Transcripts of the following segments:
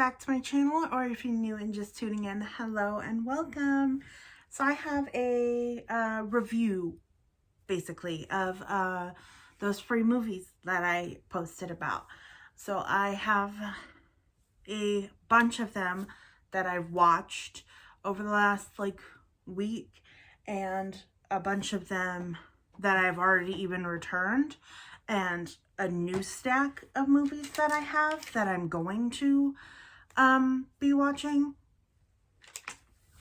back to my channel, or if you're new and just tuning in, hello and welcome. So I have a review, basically, of those free movies that I posted about. So I have a bunch of them that I've watched over the last week, and a bunch of them that I've already even returned, and a new stack of movies that I have that I'm going to be watching,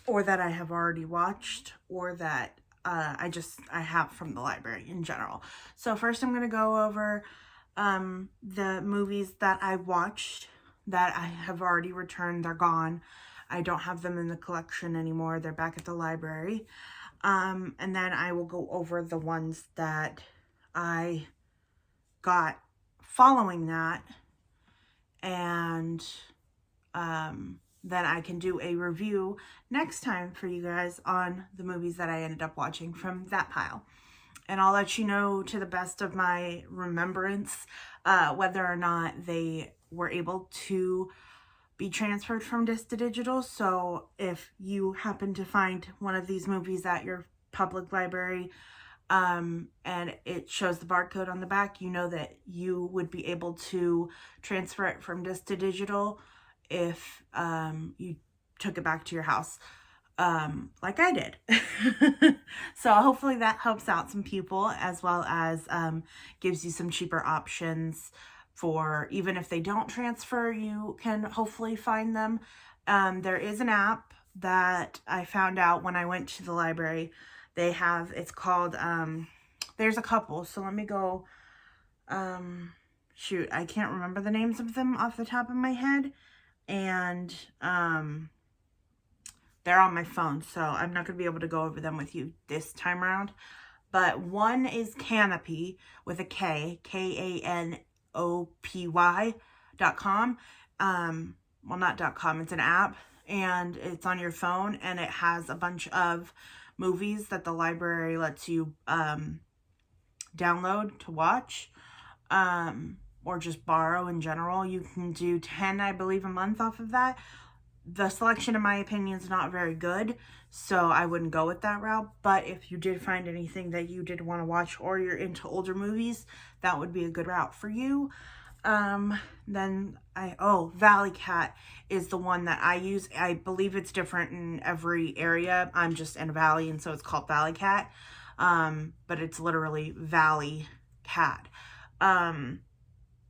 or that I have already watched, or that I have from the library in general. So first I'm going to go over the movies that I watched that I have already returned. They're gone. I don't have them in the collection anymore. They're back at the library. And then I will go over the ones that I got following that, and then I can do a review next time for you guys on the movies that I ended up watching from that pile. And I'll let you know, to the best of my remembrance, whether or not they were able to be transferred from disc to digital. So if you happen to find one of these movies at your public library, and it shows the barcode on the back, you know that you would be able to transfer it from disc to digital if you took it back to your house, like I did. So hopefully that helps out some people, as well as gives you some cheaper options for, even if they don't transfer, you can hopefully find them. There is an app that I found out when I went to the library. They have, it's called, there's a couple, so let me go, shoot, I can't remember the names of them off the top of my head, and they're on my phone, so I'm not going to be able to go over them with you this time around. But one is Canopy, with a K, KANOPY.com. Well, not .com, it's an app, and it's on your phone, and it has a bunch of movies that the library lets you download to watch, or just borrow in general. You can do 10, I believe, a month off of that. The selection, in my opinion, is not very good, so I wouldn't go with that route. But if you did find anything that you did want to watch, or you're into older movies, that would be a good route for you. Then Valley Cat is the one that I use. I believe it's different in every area. I'm just in a valley, and so it's called Valley Cat. But it's literally Valley Cat.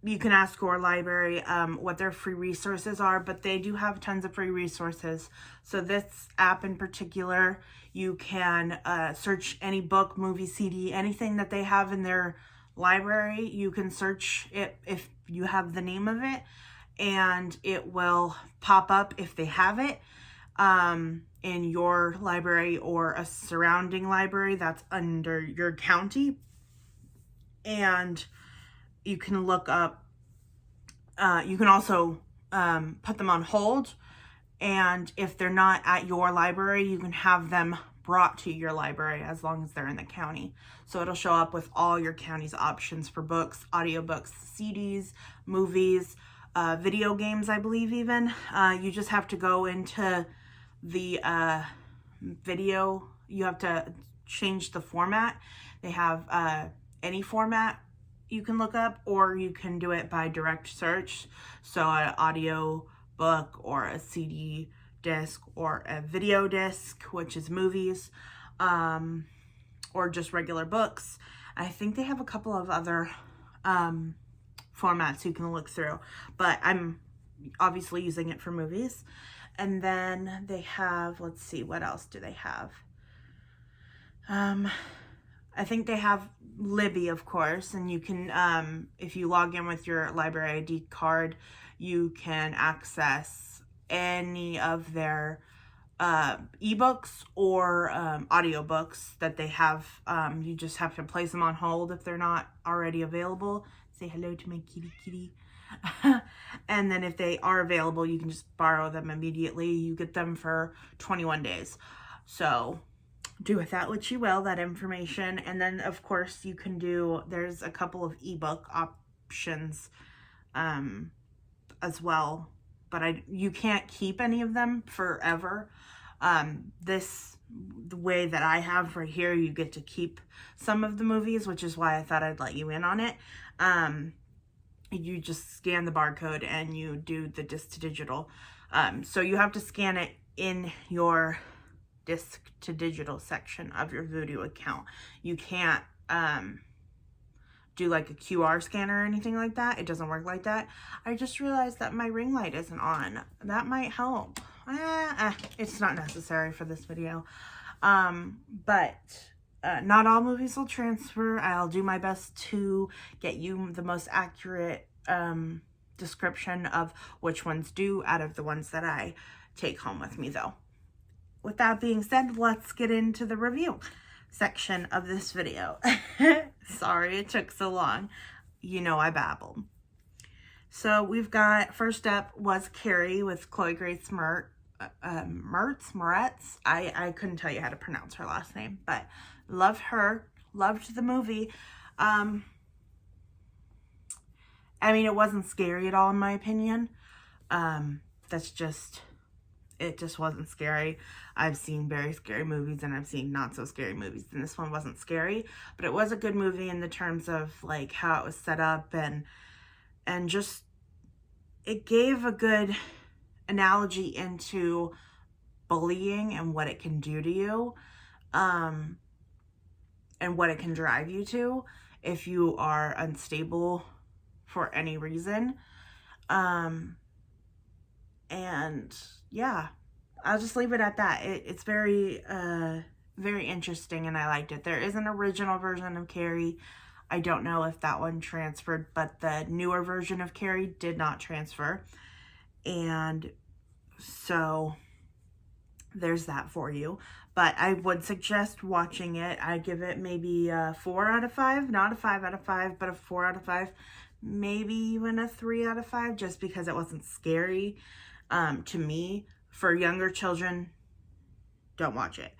You can ask your library what their free resources are, but they do have tons of free resources. So this app in particular, you can search any book, movie, CD, anything that they have in their library. You can search it if you have the name of it, and it will pop up if they have it in your library or a surrounding library that's under your county. And you can look up, you can also put them on hold, and if they're not at your library, you can have them brought to your library as long as they're in the county. So it'll show up with all your county's options for books, audiobooks, CDs, movies, video games, I believe even. You just have to go into the video. You have to change the format. They have any format you can look up, or you can do it by direct search. So an audio book, or a CD disc, or a video disc, which is movies, or just regular books. I think they have a couple of other formats you can look through, but I'm obviously using it for movies. And then they have, let's see, what else do they have? I think they have Libby, of course, and you can, if you log in with your library ID card, you can access any of their ebooks or audiobooks that they have. You just have to place them on hold if they're not already available. Say hello to my kitty kitty. And then if they are available, you can just borrow them immediately. You get them for 21 days. So do with that what you will, that information. And then of course you can do, there's a couple of ebook options as well but you can't keep any of them forever. The way that I have right here, you get to keep some of the movies, which is why I thought I'd let you in on it. You just scan the barcode and you do the disc to digital. So you have to scan it in your disc to digital section of your Vudu account. You can't do like a QR scanner or anything like that. It doesn't work like that. I just realized that my ring light isn't on. That might help. It's not necessary for this video. But not all movies will transfer. I'll do my best to get you the most accurate description of which ones do out of the ones that I take home with me, though. With that being said, let's get into the review section of this video. Sorry it took so long. You know I babbled. So we've got, first up was Carrie with Chloe Grace Moretz. I couldn't tell you how to pronounce her last name, but loved her. Loved the movie. I mean, it wasn't scary at all in my opinion. It just wasn't scary. I've seen very scary movies and I've seen not so scary movies, and this one wasn't scary, but it was a good movie in the terms of like how it was set up, and just it gave a good analogy into bullying and what it can do to you, and what it can drive you to if you are unstable for any reason. And yeah, I'll just leave it at that. It's very, very interesting, and I liked it. There is an original version of Carrie. I don't know if that one transferred, but the newer version of Carrie did not transfer. And so there's that for you. But I would suggest watching it. I give it maybe a 4 out of 5. Not a 5 out of 5, but a 4 out of 5. Maybe even a 3 out of 5, just because it wasn't scary to me. For younger children, don't watch it.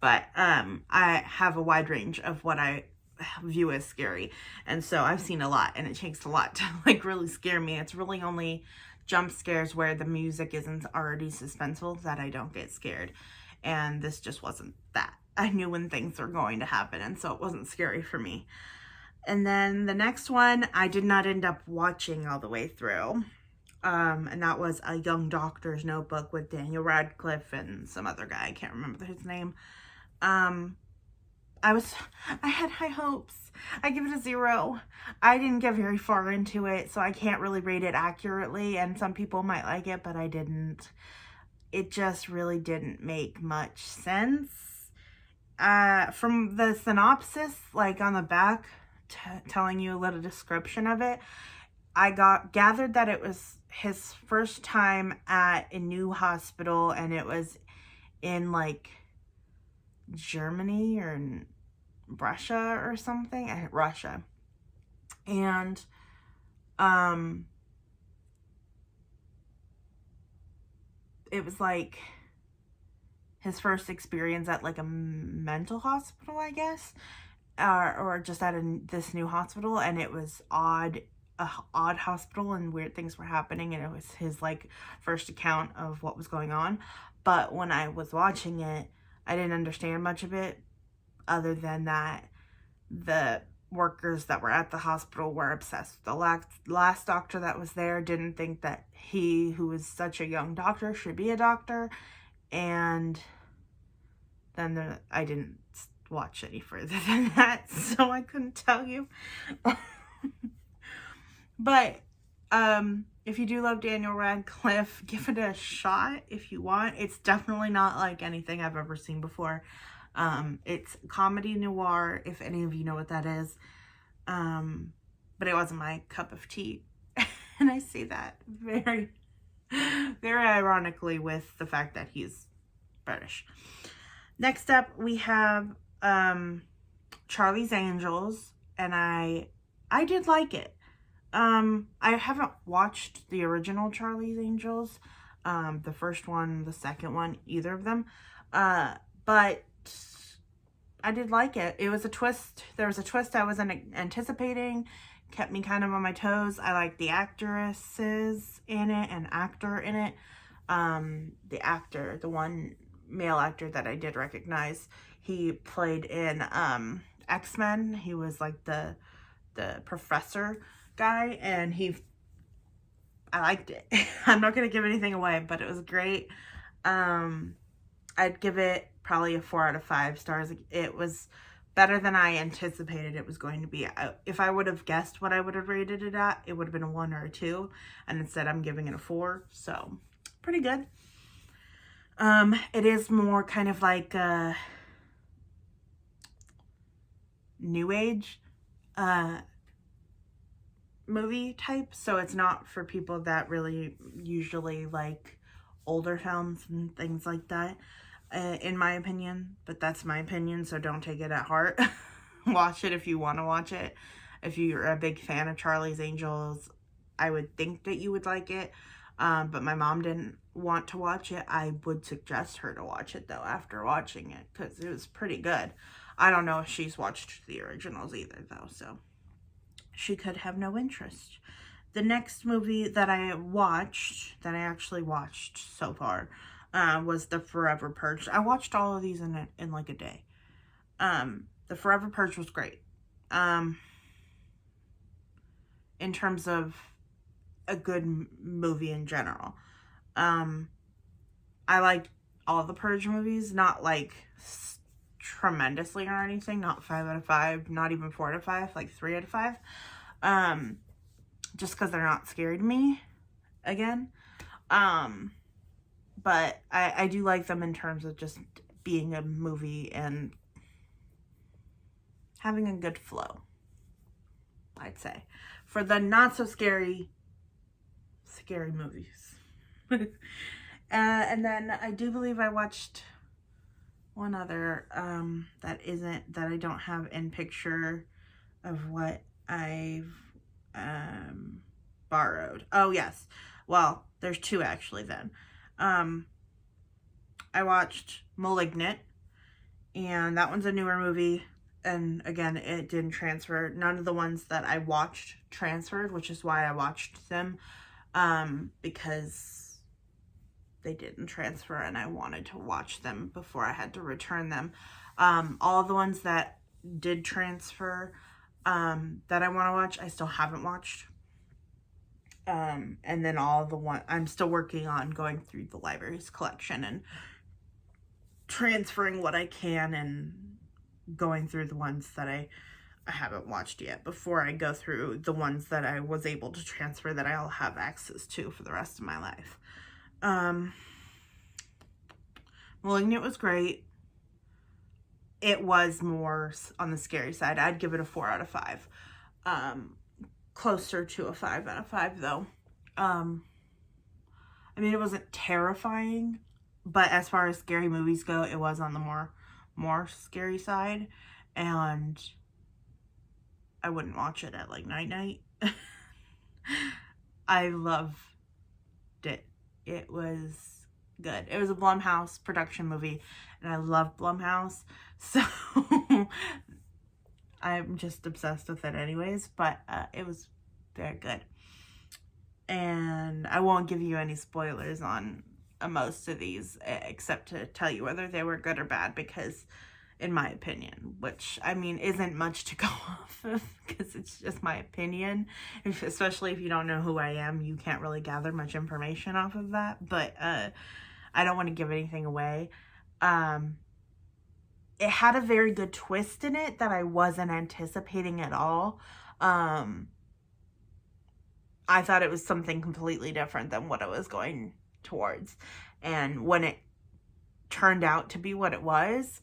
But I have a wide range of what I view as scary, and so I've seen a lot, and it takes a lot to like really scare me. It's really only jump scares where the music isn't already suspenseful that I don't get scared, and this just wasn't that. I knew when things were going to happen, and so it wasn't scary for me. And then the next one I did not end up watching all the way through. And that was A Young Doctor's Notebook with Daniel Radcliffe and some other guy. I can't remember his name. I had high hopes. I give it a 0. I didn't get very far into it, so I can't really rate it accurately, and some people might like it, but I didn't. It just really didn't make much sense. From the synopsis, like on the back, telling you a little description of it, I gathered that it was his first time at a new hospital, and it was in like Germany or in Russia or something. Russia. And it was like his first experience at like a mental hospital, I guess, or just at this new hospital, and it was odd hospital, and weird things were happening, and it was his like first account of what was going on. But when I was watching it, I didn't understand much of it, other than that the workers that were at the hospital were obsessed. The last doctor that was there didn't think that he, who was such a young doctor, should be a doctor, and then I didn't watch any further than that, so I couldn't tell you. But if you do love Daniel Radcliffe, give it a shot if you want. It's definitely not like anything I've ever seen before. It's comedy noir, if any of you know what that is. But it wasn't my cup of tea. And I say that very, very ironically with the fact that he's British. Next up, we have Charlie's Angels, and I did like it. I haven't watched the original Charlie's Angels, the first one, the second one, either of them, but I did like it. It was a twist. There was a twist I wasn't anticipating. kept me kind of on my toes. I like the actresses in it and actor in it. The actor, the one male actor that I did recognize, he played in X-Men. He was like the professor guy, and I liked it. I'm not gonna give anything away, but it was great. I'd give it probably a 4 out of 5 stars. It was better than I anticipated it was going to be. If I would have guessed what I would have rated it at, it would have been a 1 or a 2, and instead I'm giving it a 4, so pretty good. It is more kind of like a new age movie type, so it's not for people that really usually like older films and things like that, in my opinion. But that's my opinion, so don't take it at heart. Watch it if you want to watch it. If you're a big fan of Charlie's Angels, I would think that you would like it. But my mom didn't want to watch it. I would suggest her to watch it, though, after watching it, because it was pretty good. I don't know if she's watched the originals either, though, so she could have no interest. The next movie that I actually watched so far, was The Forever Purge. I watched all of these in like a day. The Forever Purge was great. In terms of a good movie in general. I liked all the Purge movies, not like tremendously or anything, not 5 out of 5, not even 4 out of 5, like 3 out of 5. Just because they're not scary to me, again. But I do like them in terms of just being a movie and having a good flow, I'd say. For the not so scary movies. And then I do believe I watched one other that I don't have in picture of what I've borrowed. Oh yes, well there's 2 actually then. I watched Malignant, and that one's a newer movie, and again it didn't transfer. None of the ones that I watched transferred, which is why I watched them, because they didn't transfer and I wanted to watch them before I had to return them. All the ones that did transfer, that I want to watch, I still haven't watched. And then all the one I'm still working on going through the library's collection and transferring what I can and going through the ones that I haven't watched yet before I go through the ones that I was able to transfer that I'll have access to for the rest of my life. Malignant was great. It was more on the scary side. I'd give it a 4 out of 5. Closer to a 5 out of 5 though. I mean, it wasn't terrifying, but as far as scary movies go, it was on the more scary side, and I wouldn't watch it at like night. I loved it. It was good. It was a Blumhouse production movie, and I love Blumhouse, so I'm just obsessed with it anyways, but it was very good. And I won't give you any spoilers on most of these, except to tell you whether they were good or bad, because in my opinion, which I mean isn't much to go off of because it's just my opinion, especially if you don't know who I am, you can't really gather much information off of that, but I don't want to give anything away. It had a very good twist in it that I wasn't anticipating at all. I thought it was something completely different than what I was going towards, and when it turned out to be what it was,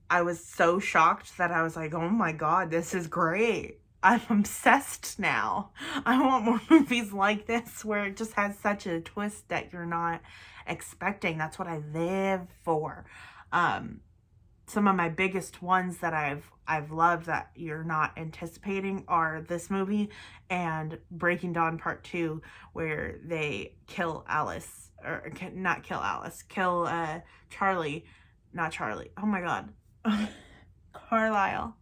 I was so shocked that I was like, oh my god, this is great. I'm obsessed now. I want more movies like this where it just has such a twist that you're not expecting. That's what I live for. Some of my biggest ones that I've loved that you're not anticipating are this movie and Breaking Dawn Part 2, where they kill Alice, or not kill Alice, kill Charlie, not Charlie, oh my god, Carlisle,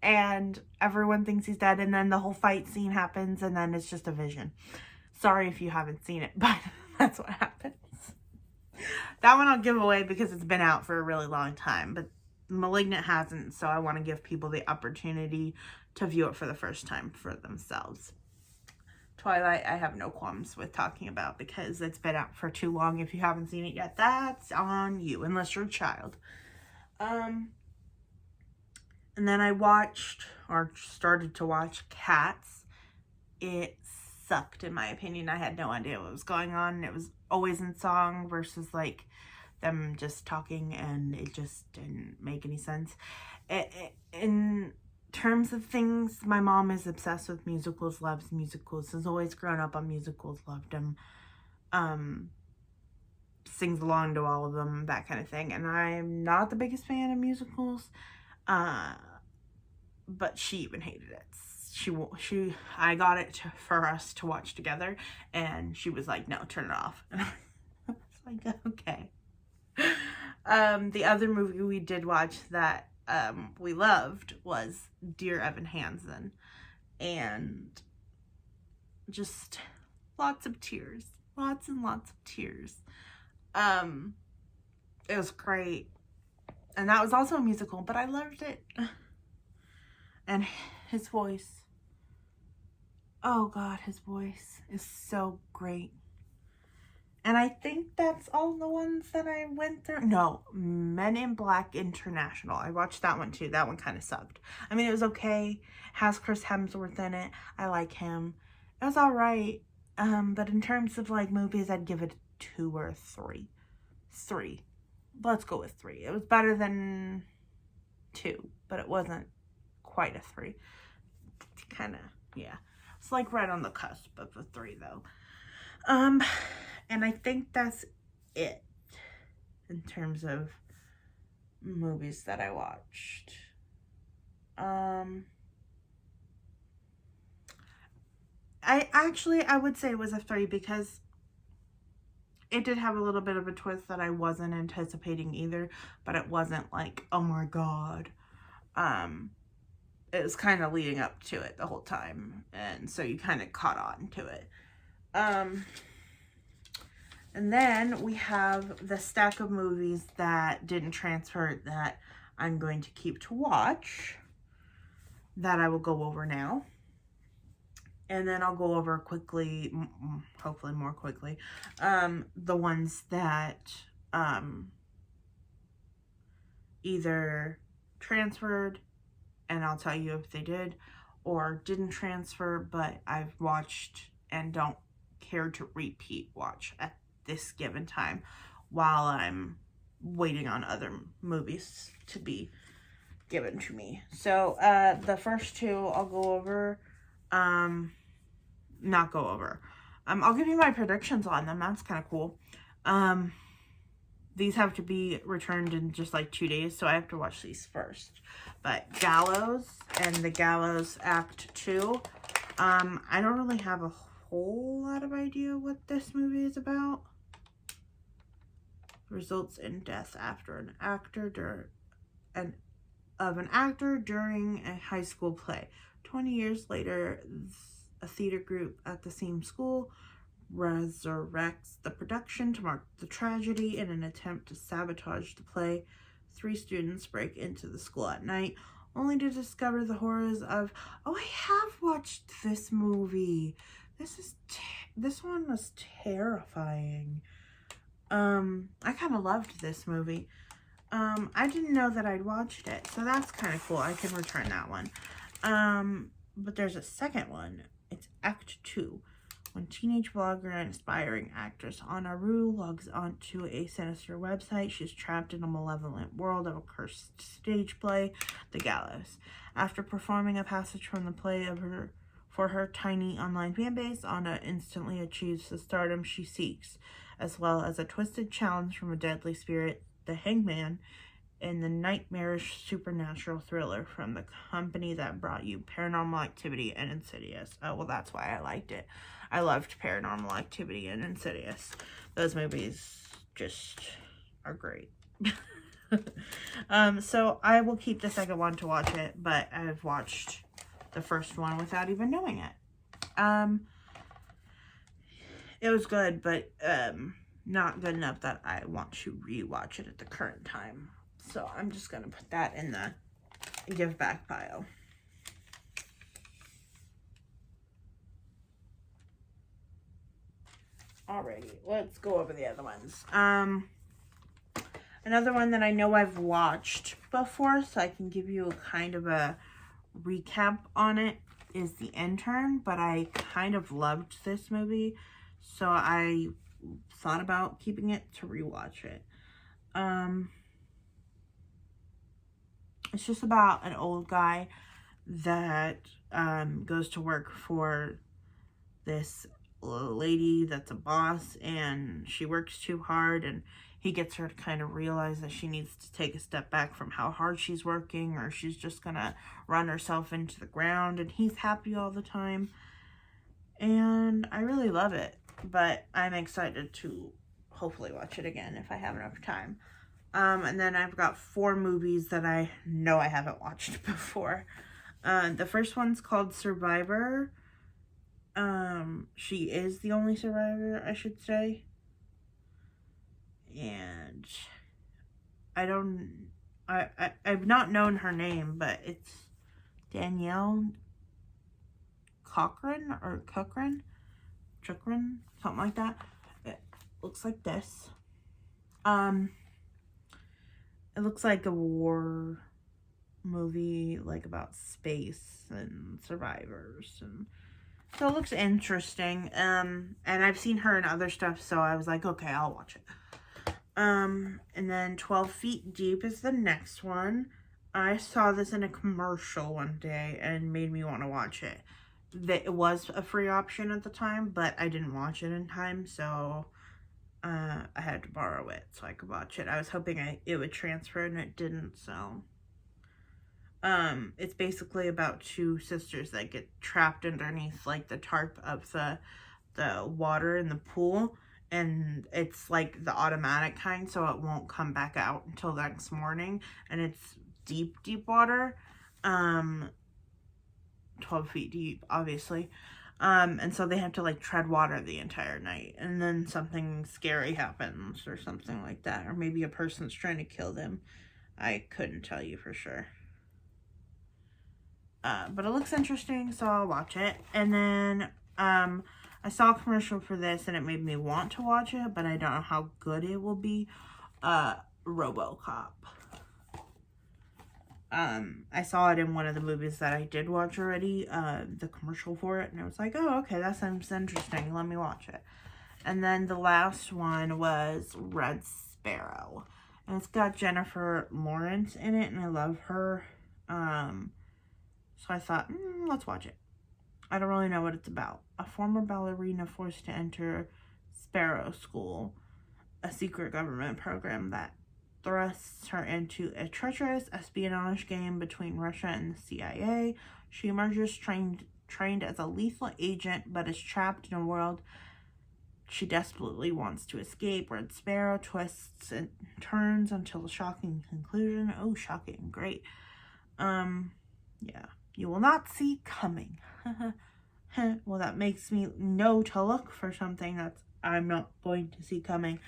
and everyone thinks he's dead, and then the whole fight scene happens, and then it's just a vision. Sorry if you haven't seen it, but that's what happens. That one I'll give away because it's been out for a really long time, but Malignant hasn't, so I want to give people the opportunity to view it for the first time for themselves. Twilight, I have no qualms with talking about because it's been out for too long. If you haven't seen it yet, that's on you, unless you're a child. And then I watched, or started to watch, Cats. It sucked, in my opinion. I had no idea what was going on. It was always in song versus like them just talking, and it just didn't make any sense. In terms of things, my mom is obsessed with musicals, loves musicals, has always grown up on musicals, loved them, sings along to all of them, that kind of thing. And I'm not the biggest fan of musicals, but she even hated it. I got it for us to watch together, and she was like, no, turn it off. And I was like, okay. The other movie we did watch that we loved was Dear Evan Hansen, and just lots of tears, lots and lots of tears. It was great, and that was also a musical, but I loved it. And his voice, oh God, his voice is so great. And I think that's all the ones that I went through. No, Men in Black International. I watched that one too. That one kind of sucked. I mean, it was okay. Has Chris Hemsworth in it. I like him. It was all right. But in terms of like movies, I'd give it 2 or 3. 3. Let's go with 3. It was better than 2, but it wasn't quite a 3. Kind of, yeah. It's like right on the cusp of a 3 though. And I think that's it in terms of movies that I watched. I would say it was a 3 because it did have a little bit of a twist that I wasn't anticipating either, but it wasn't like, oh my God. It was kind of leading up to it the whole time, and so you kind of caught on to it. And then we have the stack of movies that didn't transfer that I'm going to keep to watch, that I will go over now. And then I'll go over quickly, hopefully more quickly, the ones that either transferred, and I'll tell you if they did, or didn't transfer, but I've watched and don't care to repeat watch at this given time while I'm waiting on other movies to be given to me. So the first 2 I'll go over, not go over. I'll give you my predictions on them. That's kind of cool. These have to be returned in just like 2 days, so I have to watch these first. But Gallows and The Gallows Act 2. I don't really have a whole lot of idea what this movie is about. Results in death after an actor during a high school play. 20 years later, a theater group at the same school resurrects the production to mark the tragedy. In an attempt to sabotage the play, 3 students break into the school at night, only to discover the horrors of... Oh, I have watched this movie. This one was terrifying. I kind of loved this movie. I didn't know that I'd watched it, so that's kind of cool. I can return that one. But there's a second one. It's Act 2. When teenage blogger and aspiring actress Anna Rue logs onto a sinister website, she's trapped in a malevolent world of a cursed stage play, The Gallows. After performing a passage from the play for her tiny online fanbase, Anna instantly achieves the stardom she seeks, as well as a twisted challenge from a deadly spirit, the Hangman, in the nightmarish supernatural thriller from the company that brought you Paranormal Activity and Insidious. Oh, well, that's why I liked it. I loved Paranormal Activity and Insidious. Those movies just are great. So I will keep the second one to watch it, but I've watched the first one without even knowing it. It was good, but not good enough that I want to rewatch it at the current time. So I'm just gonna put that in the give back pile. Alrighty, let's go over the other ones. Another one that I know I've watched before, so I can give you kind of a recap on it, is The Intern, but I kind of loved this movie, so I thought about keeping it to rewatch it. It's just about an old guy that goes to work for this lady that's a boss, and she works too hard, and he gets her to kind of realize that she needs to take a step back from how hard she's working, or she's just gonna run herself into the ground, and he's happy all the time. And I really love it, but I'm excited to hopefully watch it again if I have enough time. And then I've got 4 movies that I know I haven't watched before. The first one's called Survivor. She is the only survivor, I should say. And I've not known her name, but it's Danielle Cochran or Chukran, something like that. It looks like this. It looks like a war movie, like about space and survivors, and so it looks interesting. And I've seen her in other stuff, so I was like, okay, I'll watch it. And then 12 Feet Deep is the next one. I saw this in a commercial one day and made me want to watch it. It was a free option at the time, but I didn't watch it in time, so I had to borrow it so I could watch it. I was hoping it would transfer, and it didn't, so it's basically about 2 sisters that get trapped underneath like the tarp of the water in the pool, and it's like the automatic kind, so it won't come back out until the next morning, and it's deep water, 12 feet deep, obviously. And so they have to like tread water the entire night, and then something scary happens or something like that, or maybe a person's trying to kill them. I couldn't tell you for sure. But it looks interesting, so I'll watch it. And then I saw a commercial for this, and it made me want to watch it, but I don't know how good it will be. RoboCop. I saw it in one of the movies that I did watch already, the commercial for it, and I was like, oh, okay, that sounds interesting, let me watch it. And then the last one was Red Sparrow, and it's got Jennifer Lawrence in it, and I love her, so I thought, let's watch it. I don't really know what it's about. A former ballerina forced to enter Sparrow School, a secret government program that thrusts her into a treacherous espionage game between Russia and the CIA. She emerges trained as a lethal agent, but is trapped in a world she desperately wants to escape. Red Sparrow twists and turns until a shocking conclusion. Oh, shocking. Great. Yeah. You will not see coming. Well, that makes me know to look for something that I'm not going to see coming.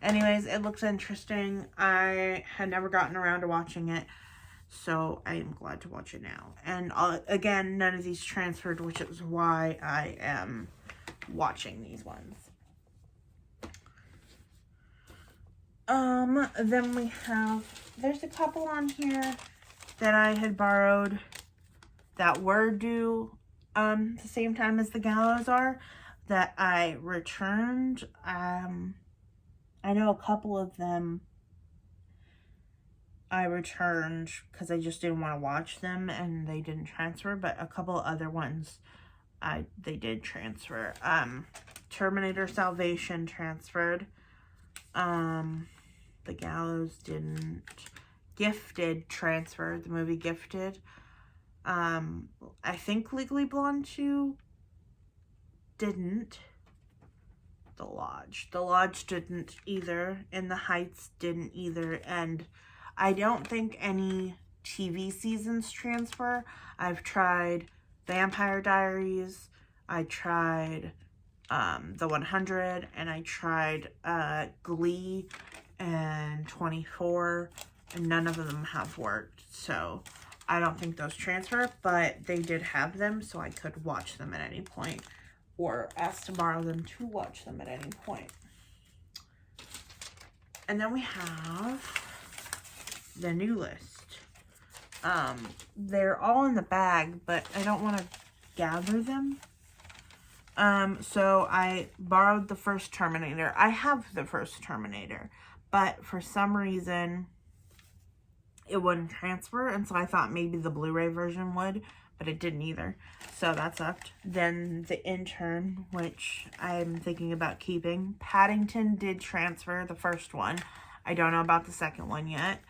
Anyways, it looks interesting. I had never gotten around to watching it, so I am glad to watch it now. And again, none of these transferred, which is why I am watching these ones. Then we have, there's a couple on here that I had borrowed that were due the same time as the gallows are, that I returned. I know a couple of them I returned because I just didn't want to watch them and they didn't transfer, but a couple other ones they did transfer. Terminator Salvation transferred. The Gallows didn't. Gifted transferred, the movie Gifted. I think Legally Blonde 2 didn't. The Lodge didn't either, and The Heights didn't either, and I don't think any TV seasons transfer. I've tried Vampire Diaries, I tried the 100, and I tried Glee and 24, and none of them have worked. So I don't think those transfer, but they did have them, so I could watch them at any point or ask to borrow them to watch them at any point. And then we have the new list. They're all in the bag, but I don't want to gather them. So I borrowed the first Terminator. I have the first Terminator, but for some reason it wouldn't transfer, and so I thought maybe the Blu-ray version would, but it didn't either. So that sucked. Then the Intern, which I'm thinking about keeping. Paddington did transfer, the first one. I don't know about the second one yet.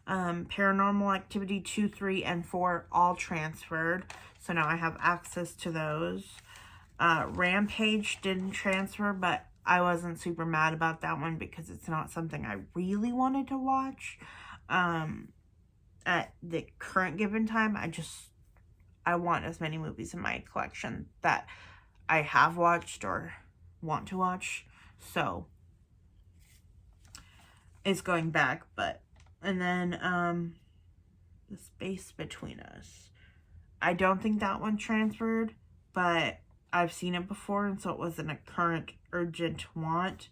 Paranormal Activity 2, 3, and 4 all transferred. So now I have access to those. Rampage didn't transfer, but I wasn't super mad about that one because it's not something I really wanted to watch. At the current given time, I want as many movies in my collection that I have watched or want to watch. So it's going back, and then The Space Between Us. I don't think that one transferred, but I've seen it before, and so it wasn't a current urgent want.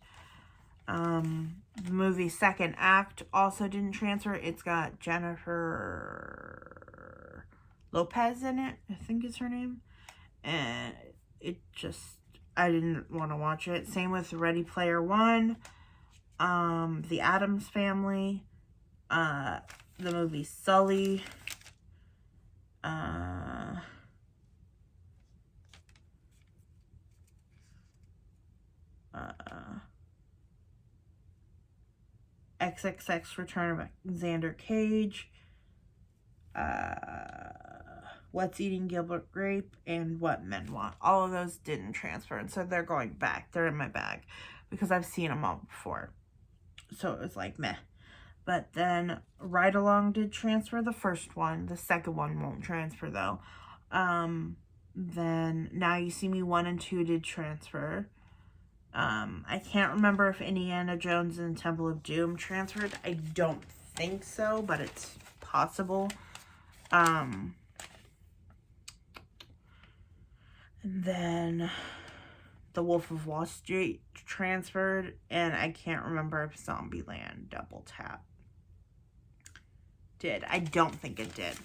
The movie Second Act also didn't transfer. It's got Jennifer Lopez in it, I think is her name. And I didn't want to watch it. Same with Ready Player One, The Addams Family, the movie Sully, XXX Return of Xander Cage, What's Eating Gilbert Grape, and What Men Want. All of those didn't transfer, and so they're going back. They're in my bag because I've seen them all before. So it was like, meh. But then Ride Along did transfer, the first one. The second one won't transfer, though. Then Now You See Me 1 and 2 did transfer. I can't remember if Indiana Jones and Temple of Doom transferred. I don't think so, but it's possible. And then The Wolf of Wall Street transferred, and I can't remember if Zombieland Double Tap did. I don't think it did,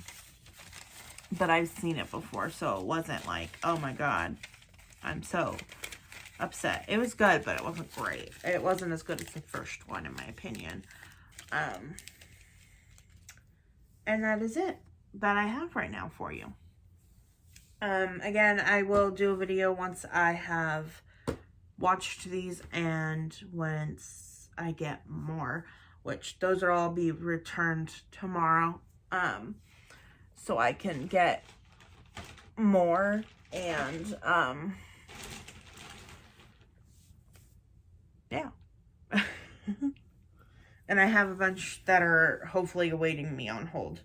but I've seen it before, so it wasn't like, oh my god, I'm so upset. It was good, but it wasn't great. It wasn't as good as the first one, in my opinion. And that is it that I have right now for you. Again, I will do a video once I have watched these and once I get more, which those will all be returned tomorrow, so I can get more. And yeah. And I have a bunch that are hopefully awaiting me on hold.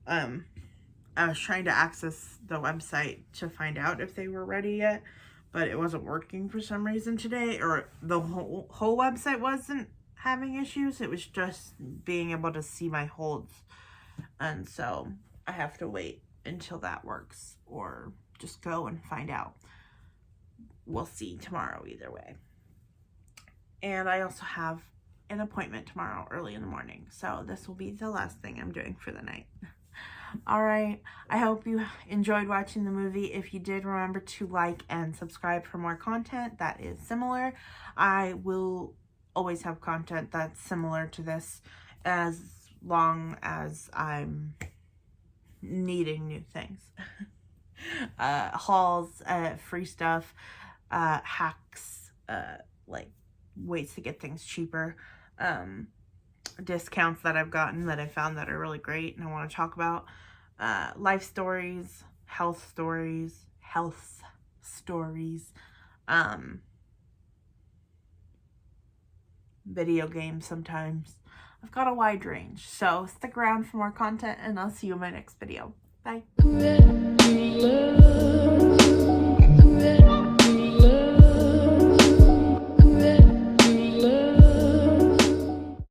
I was trying to access the website to find out if they were ready yet, but it wasn't working for some reason today, or the whole website wasn't having issues. It was just being able to see my holds. And so I have to wait until that works, or just go and find out. We'll see tomorrow either way. And I also have an appointment tomorrow early in the morning, so this will be the last thing I'm doing for the night. Alright, I hope you enjoyed watching the movie. If you did, remember to like and subscribe for more content that is similar. I will always have content that's similar to this as long as I'm needing new things. Hauls, free stuff, hacks, like ways to get things cheaper, discounts that I've gotten that I found that are really great and I want to talk about, life stories, health stories, video games sometimes, I've got a wide range. So stick around for more content, and I'll see you in my next video. Bye.